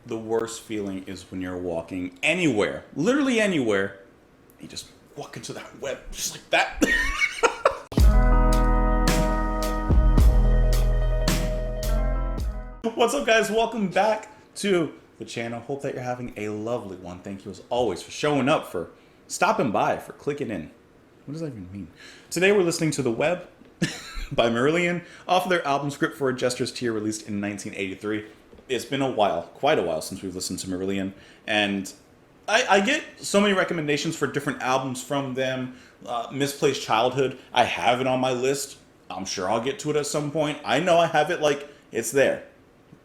the worst feeling is when you're walking anywhere, literally anywhere, and you just walk into that web just like that. What's up, guys? Welcome back to the channel. Hope that you're having a lovely one. Thank you as always for showing up, for stopping by, for clicking in. What does that even mean? Today we're listening to The Web by Marillion off of their album Script for a Jester's Tear, released in 1983. It's been a while, quite a while, since we've listened to Marillion, and I get so many recommendations for different albums from them. Misplaced Childhood, I have it on my list. I'm sure I'll get to it at some point. I know I have it, like, it's there.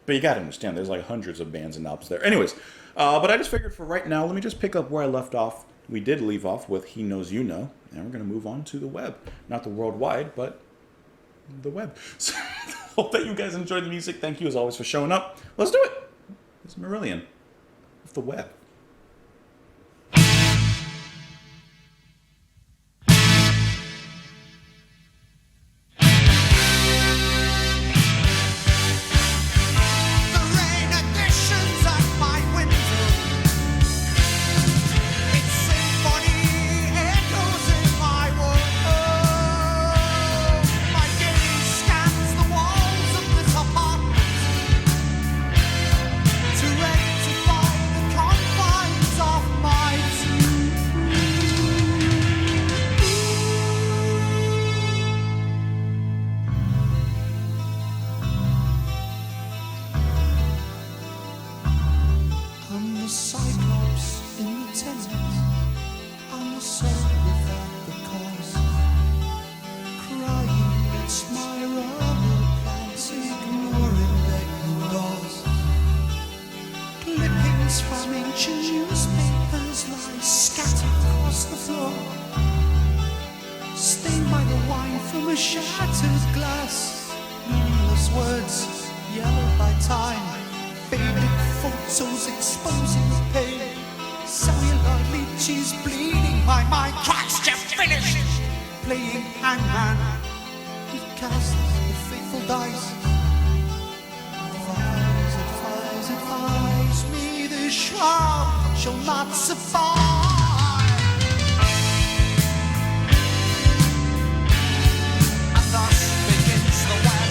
But you gotta understand, there's like hundreds of bands and albums there. Anyways, but I just figured for right now, let me just pick up where I left off. We did leave off with He Knows You Know, and we're gonna move on to the web. Not the worldwide, but the web. So hope that you guys enjoyed the music. Thank you as always for showing up. Let's do it. It's Marillion with the web. Cyclops in the tent, I'm the soul without the cause, crying it's my rubber plants, ignoring begging doors. Clippings from ancient newspapers lie scattered across the floor, stained by the wine from a shattered glass. Meaningless words yellowed by time, faded photos exposing the pain. Cellular leeches bleeding, my mind tries to finish playing hangman. It casts the fateful dice. Advise me, this shroud shall not survive. And thus begins the web.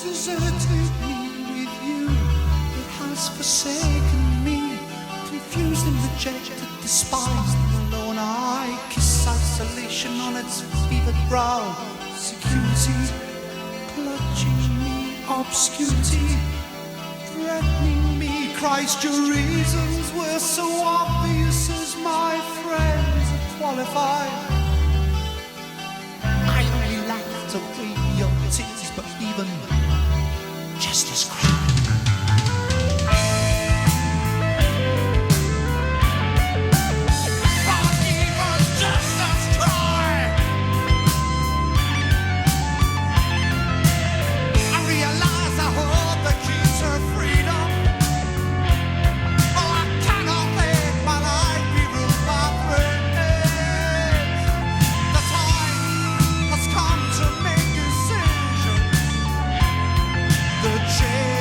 Deserted me with you, it has forsaken me, confused and rejected, despised and alone. I kiss isolation on its fevered brow, security clutching me, obscurity threatening me. Christ, your reasons were so obvious as my friends are qualified. I only laugh to read your tears, but even just as cry. The chair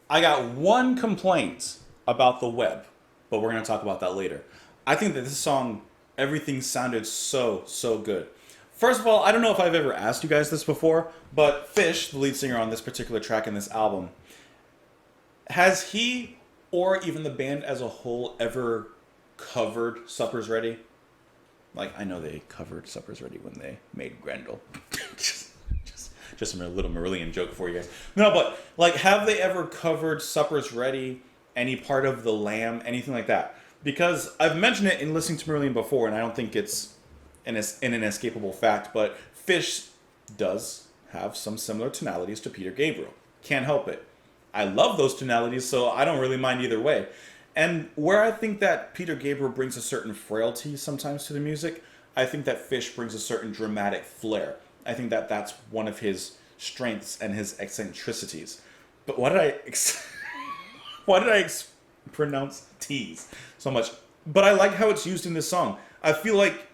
I got one complaint about the web, but we're going to talk about that later. I think that this song, everything sounded so good. First of all, I don't know if I've ever asked you guys this before, but Fish, the lead singer on this particular track in this album, has he or even the band as a whole ever covered Supper's Ready? Like, I know they covered Supper's Ready when they made Grendel. just a little Marillion joke for you guys. No, but, like, have they ever covered Supper's Ready, any part of The Lamb, anything like that? Because I've mentioned it in listening to Marillion before, and I don't think it's an inescapable fact, but Fish does have some similar tonalities to Peter Gabriel. Can't help it. I love those tonalities, so I don't really mind either way. And where I think that Peter Gabriel brings a certain frailty sometimes to the music, I think that Fish brings a certain dramatic flair. I think that that's one of his strengths and his eccentricities. But why did I pronounce T's so much? But I like how it's used in this song. I feel like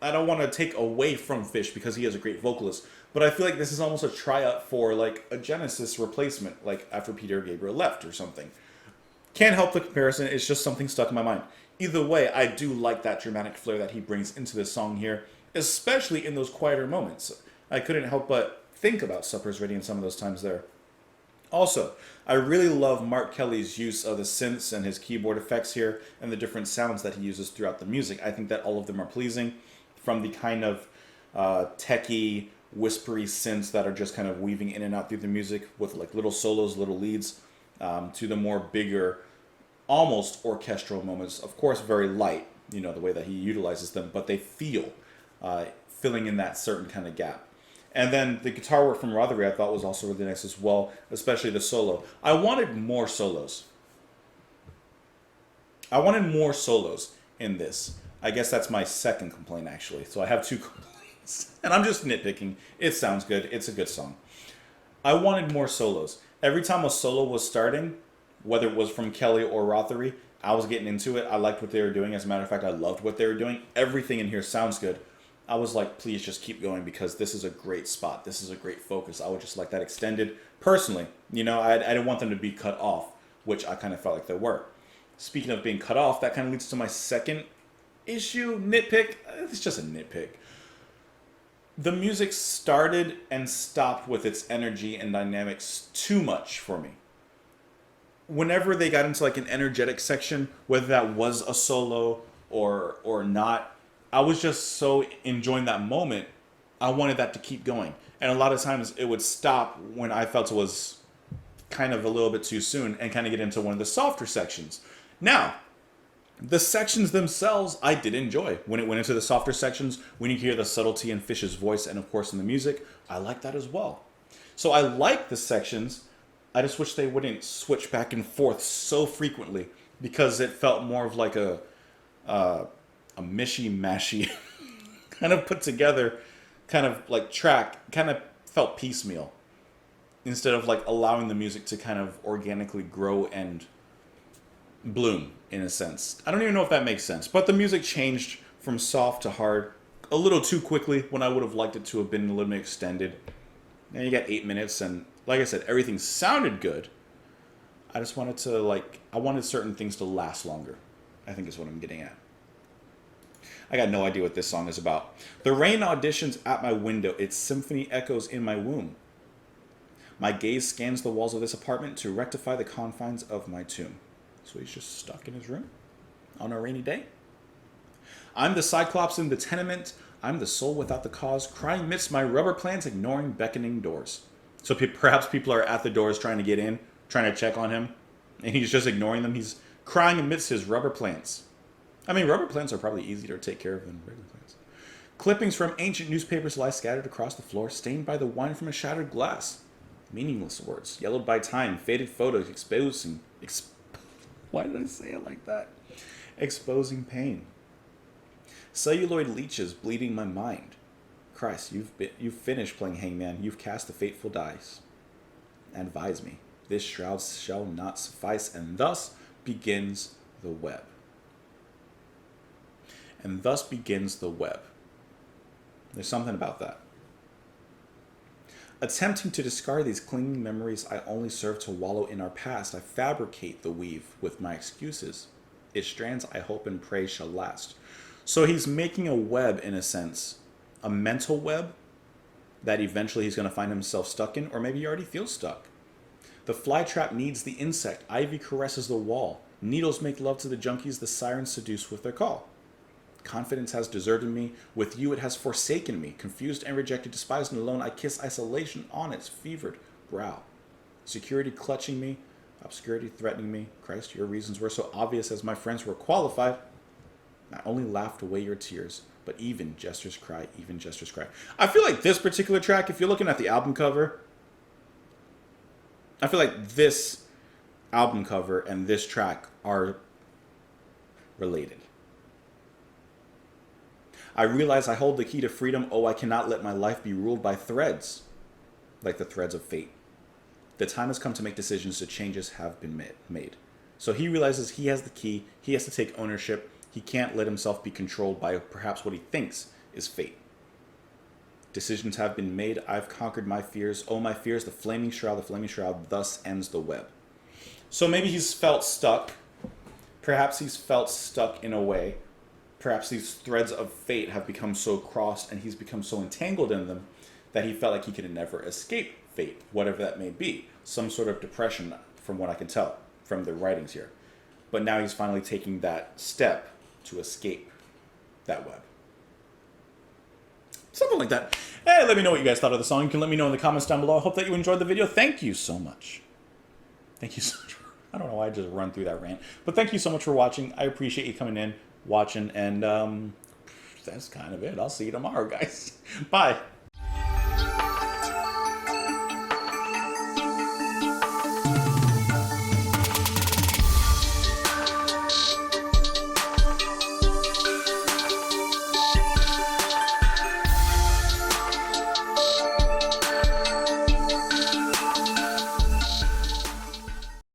I don't want to take away from Fish because he is a great vocalist, but I feel like this is almost a tryout for like a Genesis replacement, like after Peter Gabriel left or something. Can't help the comparison, it's just something stuck in my mind. Either way, I do like that dramatic flair that he brings into this song here, especially in those quieter moments. I couldn't help but think about Supper's Ready in some of those times there. Also, I really love Mark Kelly's use of the synths and his keyboard effects here and the different sounds that he uses throughout the music. I think that all of them are pleasing, from the kind of techie, whispery synths that are just kind of weaving in and out through the music with like little solos, little leads, to the more bigger, almost orchestral moments. Of course, very light, you know, the way that he utilizes them, but they feel filling in that certain kind of gap. And then the guitar work from Rothery I thought was also really nice as well, especially the solo. I wanted more solos. I wanted more solos in this. I guess that's my second complaint, actually. So I have two complaints. And I'm just nitpicking. It sounds good. It's a good song. I wanted more solos. Every time a solo was starting, whether it was from Kelly or Rothery, I was getting into it. I liked what they were doing. As a matter of fact, I loved what they were doing. Everything in here sounds good. I was like, please just keep going because this is a great spot. This is a great focus. I would just like that extended. Personally, you know, I didn't want them to be cut off, which I kind of felt like they were. Speaking of being cut off, that kind of leads to my second issue, nitpick. It's just a nitpick. The music started and stopped with its energy and dynamics too much for me. Whenever they got into like an energetic section, whether that was a solo or not, I was just so enjoying that moment. I wanted that to keep going. And a lot of times it would stop when I felt it was kind of a little bit too soon and kind of get into one of the softer sections. Now, the sections themselves I did enjoy. When it went into the softer sections, when you hear the subtlety in Fish's voice and of course in the music, I like that as well. So I like the sections. I just wish they wouldn't switch back and forth so frequently because it felt more of like a mishy-mashy kind of put together kind of like track, kind of felt piecemeal instead of like allowing the music to kind of organically grow and bloom in a sense. I don't even know if that makes sense, but the music changed from soft to hard a little too quickly when I would have liked it to have been a little bit extended. And you got 8 minutes and like I said, everything sounded good. I just wanted to I wanted certain things to last longer, I think is what I'm getting at. I got no idea what this song is about. The rain auditions at my window. Its symphony echoes in my womb. My gaze scans the walls of this apartment to rectify the confines of my tomb. So he's just stuck in his room on a rainy day. I'm the Cyclops in the tenement. I'm the soul without the cause, crying amidst my rubber plants, ignoring beckoning doors. So perhaps people are at the doors trying to get in, trying to check on him, and he's just ignoring them. He's crying amidst his rubber plants. I mean, rubber plants are probably easier to take care of than regular plants. Clippings from ancient newspapers lie scattered across the floor, stained by the wine from a shattered glass. Meaningless words, yellowed by time, faded photos, exposing... Why did I say it like that? Exposing pain. Celluloid leeches bleeding my mind. Christ, you've finished playing hangman. You've cast the fateful dice. Advise me. This shroud shall not suffice, and thus begins the web. And thus begins the web. There's something about that. Attempting to discard these clinging memories I only serve to wallow in our past, I fabricate the weave with my excuses. Its strands I hope and pray shall last. So he's making a web, in a sense, a mental web that eventually he's going to find himself stuck in, or maybe he already feels stuck. The flytrap needs the insect, ivy caresses the wall, needles make love to the junkies, the sirens seduce with their call. Confidence has deserted me, with you it has forsaken me. Confused and rejected, despised and alone, I kiss isolation on its fevered brow. Security clutching me, obscurity threatening me. Christ, your reasons were so obvious as my friends were qualified. Not only laughed away your tears, but even gestures cry, even gestures cry. I feel like this particular track, if you're looking at the album cover, I feel like this album cover and this track are related. I realize I hold the key to freedom. Oh, I cannot let my life be ruled by threads, like the threads of fate. The time has come to make decisions, so changes have been made. So he realizes he has the key. He has to take ownership. He can't let himself be controlled by perhaps what he thinks is fate. Decisions have been made. I've conquered my fears. Oh, my fears, the flaming shroud, thus ends the web. So maybe he's felt stuck. Perhaps he's felt stuck in a way. Perhaps these threads of fate have become so crossed and he's become so entangled in them that he felt like he could never escape fate, whatever that may be. Some sort of depression, from what I can tell from the writings here. But now he's finally taking that step to escape that web. Something like that. Hey, let me know what you guys thought of the song. You can let me know in the comments down below. I hope that you enjoyed the video. Thank you so much. Thank you so much. I don't know why I just run through that rant. But thank you so much for watching. I appreciate you coming in, watching, and that's kind of it. I'll see you tomorrow, guys. Bye.